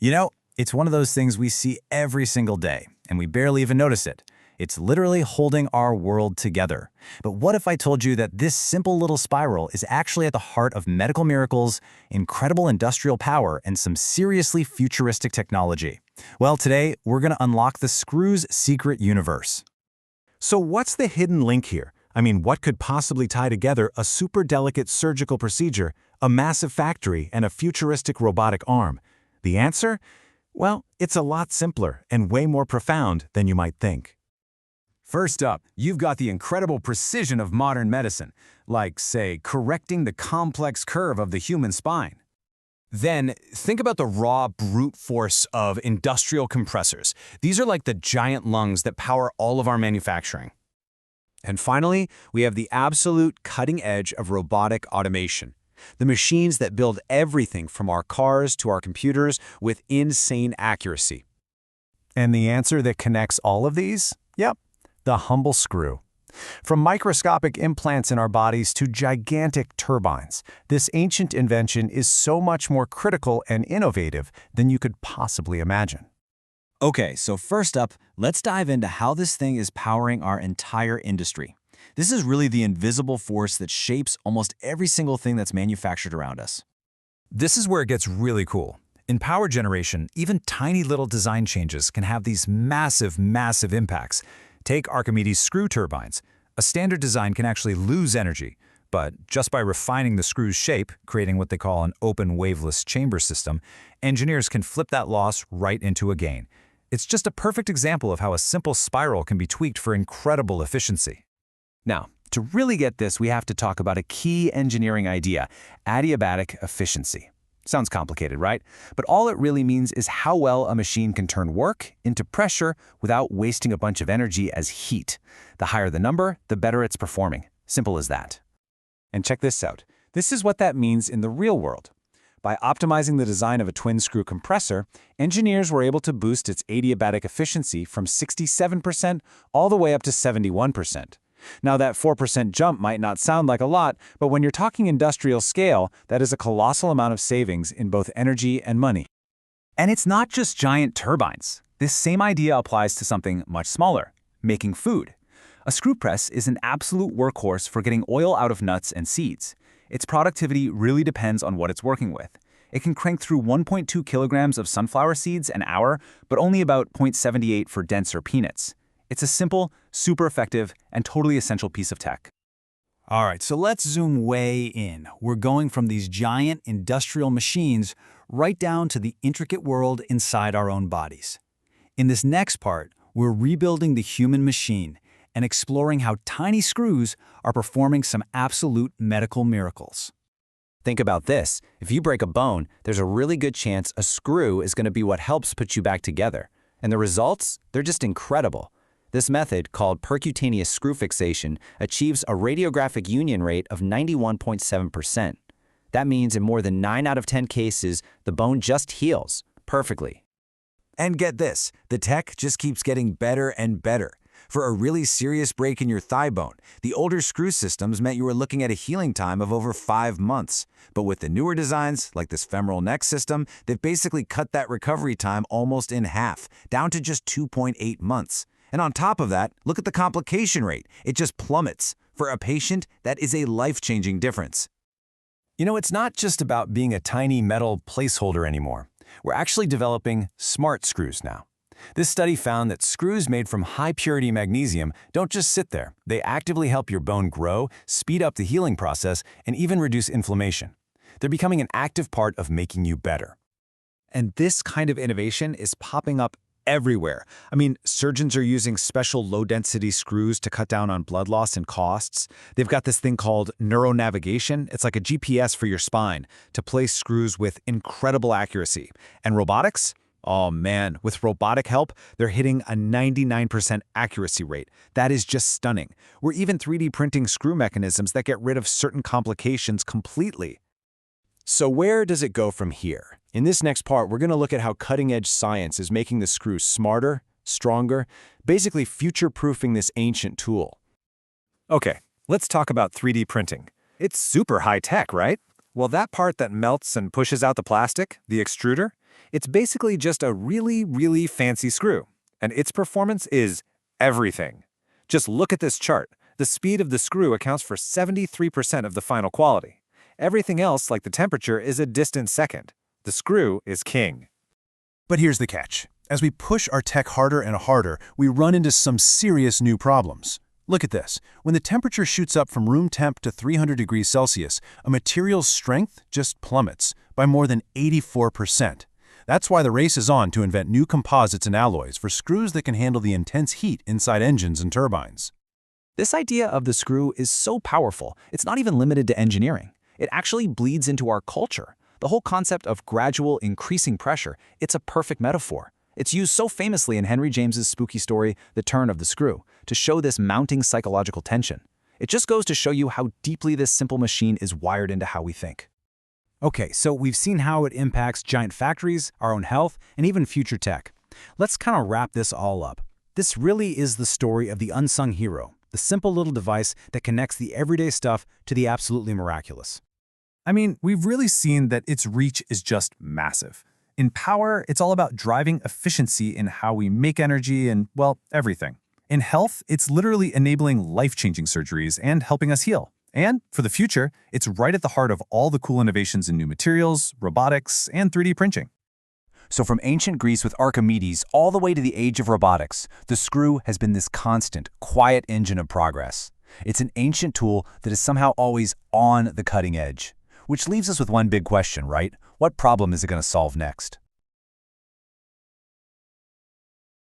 You know, it's one of those things we see every single day, and we barely even notice it. It's literally holding our world together. But what if I told you that this simple little spiral is actually at the heart of medical miracles, incredible industrial power, and some seriously futuristic technology? Well, today, we're going to unlock the screw's secret universe. So what's the hidden link here? I mean, what could possibly tie together a super delicate surgical procedure, a massive factory, and a futuristic robotic arm? The answer? Well, it's a lot simpler and way more profound than you might think. First up, you've got the incredible precision of modern medicine, like, say, correcting the complex curve of the human spine. Then, think about the raw brute force of industrial compressors. These are like the giant lungs that power all of our manufacturing. And finally, we have the absolute cutting edge of robotic automation. The machines that build everything from our cars to our computers with insane accuracy. And the answer that connects all of these? Yep, the humble screw. From microscopic implants in our bodies to gigantic turbines, this ancient invention is so much more critical and innovative than you could possibly imagine. Okay, so first up, let's dive into how this thing is powering our entire industry. This is really the invisible force that shapes almost every single thing that's manufactured around us. This is where it gets really cool. In power generation, even tiny little design changes can have these massive impacts. Take Archimedes' screw turbines. A standard design can actually lose energy, but just by refining the screw's shape, creating what they call an open waveless chamber system, engineers can flip that loss right into a gain. It's just a perfect example of how a simple spiral can be tweaked for incredible efficiency. Now, to really get this, we have to talk about a key engineering idea, adiabatic efficiency. Sounds complicated, right? But all it really means is how well a machine can turn work into pressure without wasting a bunch of energy as heat. The higher the number, the better it's performing. Simple as that. And check this out. This is what that means in the real world. By optimizing the design of a twin-screw compressor, engineers were able to boost its adiabatic efficiency from 67% all the way up to 71%. Now, that 4% jump might not sound like a lot, but when you're talking industrial scale, that is a colossal amount of savings in both energy and money. And it's not just giant turbines. This same idea applies to something much smaller, making food. A screw press is an absolute workhorse for getting oil out of nuts and seeds. Its productivity really depends on what it's working with. It can crank through 1.2 kilograms of sunflower seeds an hour, but only about 0.78 for denser peanuts. It's a simple, super effective, and totally essential piece of tech. All right, so let's zoom way in. We're going from these giant industrial machines right down to the intricate world inside our own bodies. In this next part, we're rebuilding the human machine and exploring how tiny screws are performing some absolute medical miracles. Think about this. If you break a bone, there's a really good chance a screw is going to be what helps put you back together. And the results? They're just incredible. This method, called percutaneous screw fixation, achieves a radiographic union rate of 91.7%. That means in more than 9 out of 10 cases, the bone just heals perfectly. And get this, the tech just keeps getting better and better. For a really serious break in your thigh bone, the older screw systems meant you were looking at a healing time of over 5 months. But with the newer designs, like this femoral neck system, they've basically cut that recovery time almost in half, down to just 2.8 months. And on top of that, look at the complication rate. It just plummets. For a patient, that is a life-changing difference. You know, it's not just about being a tiny metal placeholder anymore. We're actually developing smart screws now. This study found that screws made from high-purity magnesium don't just sit there. They actively help your bone grow, speed up the healing process, and even reduce inflammation. They're becoming an active part of making you better. And this kind of innovation is popping up everywhere. I mean, surgeons are using special low-density screws to cut down on blood loss and costs. They've got this thing called neuronavigation. It's like a GPS for your spine to place screws with incredible accuracy. And robotics? Oh man, with robotic help, they're hitting a 99% accuracy rate. That is just stunning. We're even 3D printing screw mechanisms that get rid of certain complications completely. So where does it go from here? In this next part, we're going to look at how cutting-edge science is making the screw smarter, stronger, basically future-proofing this ancient tool. Okay, let's talk about 3D printing. It's super high-tech, right? Well, that part that melts and pushes out the plastic, the extruder, It's basically just a really, really fancy screw, and its performance is everything. Just look at this chart. The speed of the screw accounts for 73% of the final quality. Everything else, like the temperature, is a distant second. The screw is king. But here's the catch. As we push our tech harder and harder, we run into some serious new problems. Look at this. When the temperature shoots up from room temp to 300 degrees Celsius, a material's strength just plummets by more than 84%. That's why the race is on to invent new composites and alloys for screws that can handle the intense heat inside engines and turbines. This idea of the screw is so powerful, it's not even limited to engineering. It actually bleeds into our culture. The whole concept of gradual increasing pressure, it's a perfect metaphor. It's used so famously in Henry James's spooky story, The Turn of the Screw, to show this mounting psychological tension. It just goes to show you how deeply this simple machine is wired into how we think. Okay, so we've seen how it impacts giant factories, our own health, and even future tech. Let's kind of wrap this all up. This really is the story of the unsung hero, the simple little device that connects the everyday stuff to the absolutely miraculous. I mean, we've really seen that its reach is just massive. In power, it's all about driving efficiency in how we make energy and, well, everything. In health, it's literally enabling life-changing surgeries and helping us heal. And for the future, it's right at the heart of all the cool innovations in new materials, robotics, and 3D printing. So from ancient Greece with Archimedes all the way to the age of robotics, the screw has been this constant, quiet engine of progress. It's an ancient tool that is somehow always on the cutting edge. Which leaves us with one big question, right? What problem is it going to solve next?